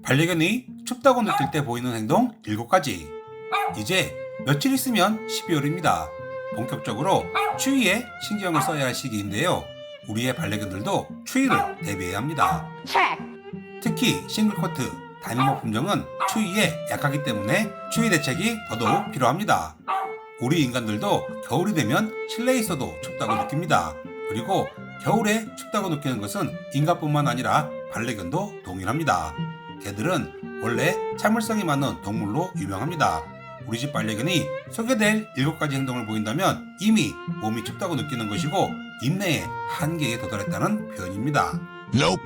반려견이 춥다고 느낄 때 보이는 행동 7가지. 이제 며칠 있으면 12월입니다. 본격적으로 추위에 신경을 써야 할 시기인데요. 우리의 반려견들도 추위를 대비해야 합니다. 특히 싱글코트, 다니모 품종은 추위에 약하기 때문에 추위 대책이 더더욱 필요합니다. 우리 인간들도 겨울이 되면 실내에 있어도 춥다고 느낍니다. 그리고 겨울에 춥다고 느끼는 것은 인간뿐만 아니라 반려견도 동일합니다. 개들은 원래 참을성이 많은 동물로 유명합니다. 우리 집 반려견이 소개될 7가지 행동을 보인다면 이미 몸이 춥다고 느끼는 것이고 인내의 한계에 도달했다는 표현입니다. Nope.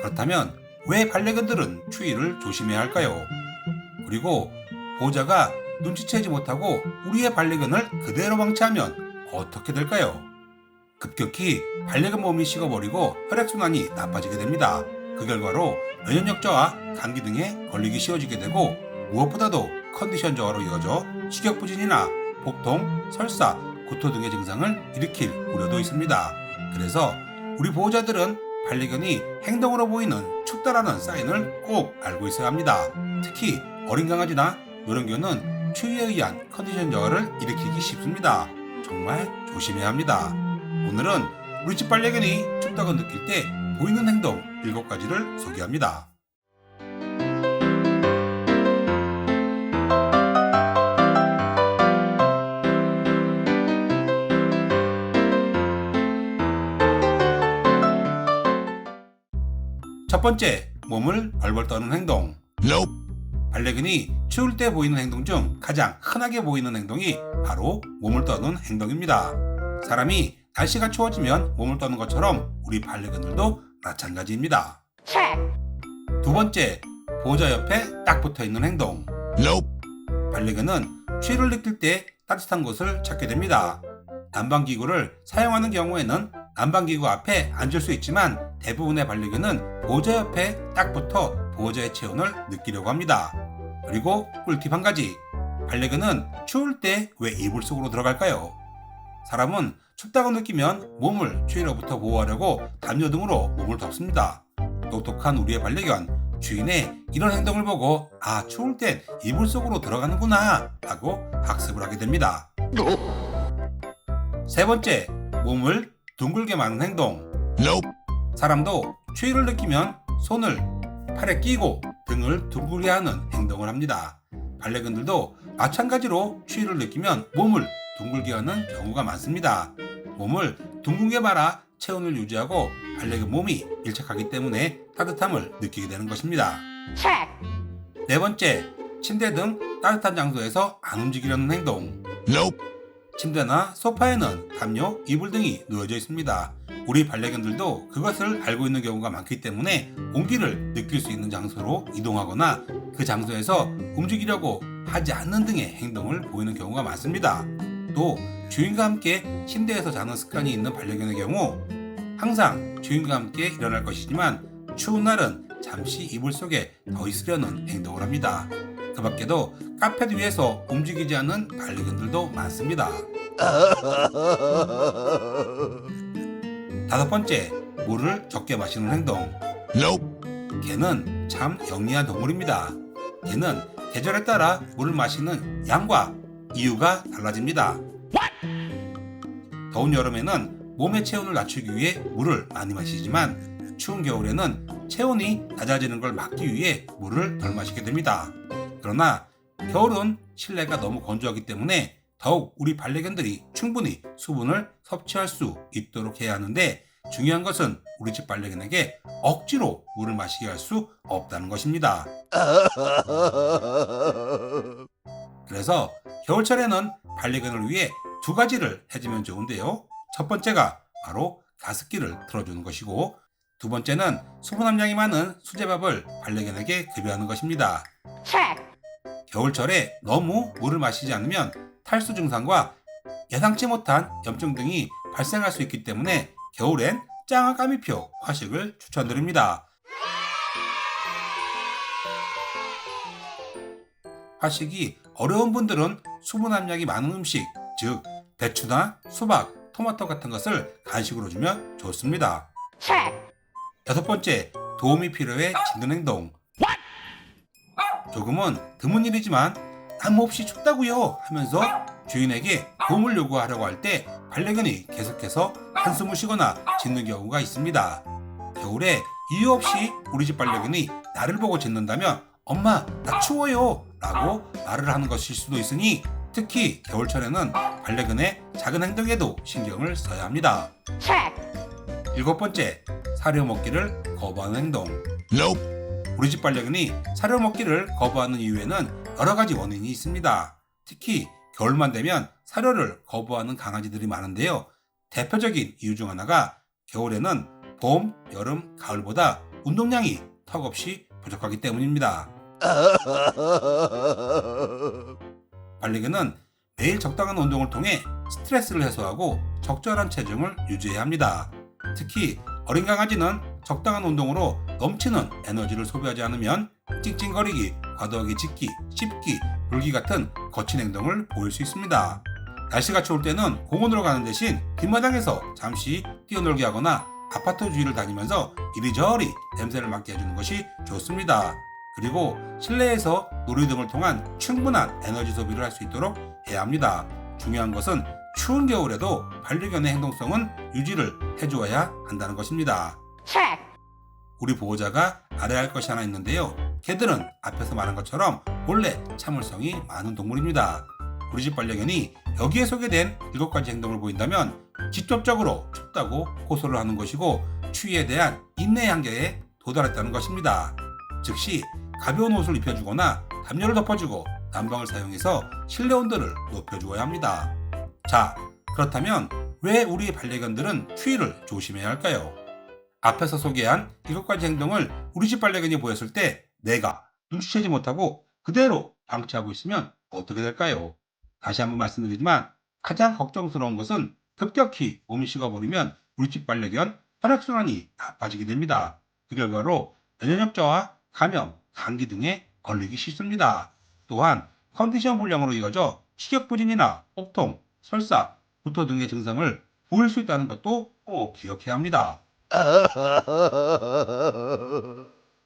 그렇다면 왜 반려견들은 추위를 조심해야 할까요? 그리고 보호자가 눈치채지 못하고 우리의 반려견을 그대로 방치하면 어떻게 될까요? 급격히 반려견 몸이 식어버리고 혈액순환이 나빠지게 됩니다. 그 결과로 면역력 저하, 감기 등에 걸리기 쉬워지게 되고 무엇보다도 컨디션 저하로 이어져 식욕부진이나 복통, 설사, 구토 등의 증상을 일으킬 우려도 있습니다. 그래서 우리 보호자들은 반려견이 행동으로 보이는 춥다라는 사인을 꼭 알고 있어야 합니다. 특히 어린 강아지나 노령견은 추위에 의한 컨디션 저하를 일으키기 쉽습니다. 정말 조심해야 합니다. 오늘은 우리 집 반려견이 춥다고 느낄 때 보이는 행동 7가지를 소개합니다. 첫 번째, 몸을 벌벌 떠는 행동. Nope. 반려견이 추울 때 보이는 행동 중 가장 흔하게 보이는 행동이 바로 몸을 떠는 행동입니다. 사람이 날씨가 추워지면 몸을 떠는 것처럼 우리 반려견들도 마찬가지입니다. 두 번째, 보호자 옆에 딱 붙어있는 행동. Nope. 반려견은 추위를 느낄 때 따뜻한 곳을 찾게 됩니다. 난방기구를 사용하는 경우에는 난방기구 앞에 앉을 수 있지만 대부분의 반려견은 보호자 옆에 딱 붙어 보호자의 체온을 느끼려고 합니다. 그리고 꿀팁 한 가지. 반려견은 추울 때 왜 이불 속으로 들어갈까요? 사람은 춥다고 느끼면 몸을 추위로부터 보호하려고 담요 등으로 몸을 덮습니다. 똑똑한 우리의 반려견, 주인의 이런 행동을 보고 아, 추울 땐 이불 속으로 들어가는구나 하고 학습을 하게 됩니다. 세 번째, 몸을 둥글게 마는 행동. Nope. 사람도 추위를 느끼면 손을 팔에 끼고 등을 둥글게 하는 행동을 합니다. 반려견들도 마찬가지로 추위를 느끼면 몸을 둥글게 하는 경우가 많습니다. 몸을 둥글게 말아 체온을 유지하고 반려견 몸이 밀착하기 때문에 따뜻함을 느끼게 되는 것입니다. 네 번째, 침대 등 따뜻한 장소에서 안 움직이려는 행동. Nope. 침대나 소파에는 담요, 이불 등이 놓여져 있습니다. 우리 반려견들도 그것을 알고 있는 경우가 많기 때문에 온기를 느낄 수 있는 장소로 이동하거나 그 장소에서 움직이려고 하지 않는 등의 행동을 보이는 경우가 많습니다. 또 주인과 함께 침대에서 자는 습관이 있는 반려견의 경우 항상 주인과 함께 일어날 것이지만 추운 날은 잠시 이불 속에 더 있으려는 행동을 합니다. 그 밖에도 카펫 위에서 움직이지 않는 반려견들도 많습니다. 다섯 번째, 물을 적게 마시는 행동. Nope. 개는 참 영리한 동물입니다. 개는 계절에 따라 물을 마시는 양과 이유가 달라집니다. 더운 여름에는 몸의 체온을 낮추기 위해 물을 많이 마시지만 추운 겨울에는 체온이 낮아지는 걸 막기 위해 물을 덜 마시게 됩니다. 그러나 겨울은 실내가 너무 건조하기 때문에 더욱 우리 반려견들이 충분히 수분을 섭취할 수 있도록 해야 하는데 중요한 것은 우리 집 반려견에게 억지로 물을 마시게 할 수 없다는 것입니다. 그래서 겨울철에는 반려견을 위해 2가지를 해주면 좋은데요. 첫 번째가 바로 가습기를 틀어주는 것이고 두 번째는 수분 함량이 많은 수제밥을 반려견에게 급여하는 것입니다. 겨울철에 너무 물을 마시지 않으면 탈수 증상과 예상치 못한 염증 등이 발생할 수 있기 때문에 겨울엔 짱아 까미표 화식을 추천드립니다. 화식이 어려운 분들은 수분 함량이 많은 음식, 즉 배추나 수박, 토마토 같은 것을 간식으로 주면 좋습니다. 여섯 번째, 도움이 필요해 짖는 행동. 조금은 드문 일이지만 난 몹시 춥다고요 하면서 주인에게 도움을 요구하려고 할 때 반려견이 계속해서 한숨을 쉬거나 짖는 경우가 있습니다. 겨울에 이유 없이 우리 집 반려견이 나를 보고 짖는다면 엄마 나 추워요 라고 말을 하는 것일 수도 있으니 특히 겨울철에는 반려견의 작은 행동에도 신경을 써야 합니다. 일곱 번째, 사료 먹기를 거부하는 행동. 우리 집 반려견이 사료 먹기를 거부하는 이유에는 여러 가지 원인이 있습니다. 특히 겨울만 되면 사료를 거부하는 강아지들이 많은데요. 대표적인 이유 중 하나가 겨울에는 봄, 여름, 가을보다 운동량이 턱없이 부족하기 때문입니다. 반려견은 매일 적당한 운동을 통해 스트레스를 해소하고 적절한 체중을 유지해야 합니다. 특히 어린 강아지는 적당한 운동으로 넘치는 에너지를 소비하지 않으면 찡찡거리기, 과도하게 짖기, 씹기, 울기 같은 거친 행동을 보일 수 있습니다. 날씨가 추울 때는 공원으로 가는 대신 뒷마당에서 잠시 뛰어놀게 하거나 아파트 주위를 다니면서 이리저리 냄새를 맡게 해주는 것이 좋습니다. 그리고 실내에서 놀이 등을 통한 충분한 에너지 소비를 할 수 있도록 해야 합니다. 중요한 것은 추운 겨울에도 반려견의 행동성은 유지를 해주어야 한다는 것입니다. 우리 보호자가 알아야 할 것이 하나 있는데요. 개들은 앞에서 말한 것처럼 원래 참을성이 많은 동물입니다. 우리 집 반려견이 여기에 소개된 7가지 행동을 보인다면 직접적으로 춥다고 호소를 하는 것이고 추위에 대한 인내의 한계에 도달했다는 것입니다. 즉시 가벼운 옷을 입혀주거나 담요를 덮어주고 난방을 사용해서 실내 온도를 높여주어야 합니다. 자, 그렇다면 왜 우리 반려견들은 추위를 조심해야 할까요? 앞에서 소개한 7가지 행동을 우리 집 반려견이 보였을 때 내가 눈치채지 못하고 그대로 방치하고 있으면 어떻게 될까요? 다시 한번 말씀드리지만 가장 걱정스러운 것은 급격히 몸이 식어버리면 우리 집 반려견 혈액순환이 나빠지게 됩니다. 그 결과로 면역력저하, 감염, 감기 등에 걸리기 쉽습니다. 또한 컨디션 불량으로 이어져 식욕부진이나 복통, 설사, 구토 등의 증상을 보일 수 있다는 것도 꼭 기억해야 합니다.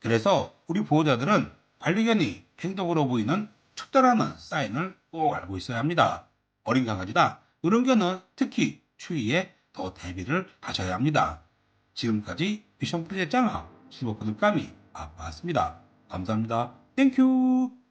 그래서 우리 보호자들은 반려견이 행동으로 보이는 춥다라는 사인을 꼭 알고 있어야 합니다. 어린 강아지나 노령견은 특히 추위에 더 대비를 하셔야 합니다. 지금까지 미션 프리의 짱아 15분 감이 아빠였습니다. 감사합니다. 땡큐.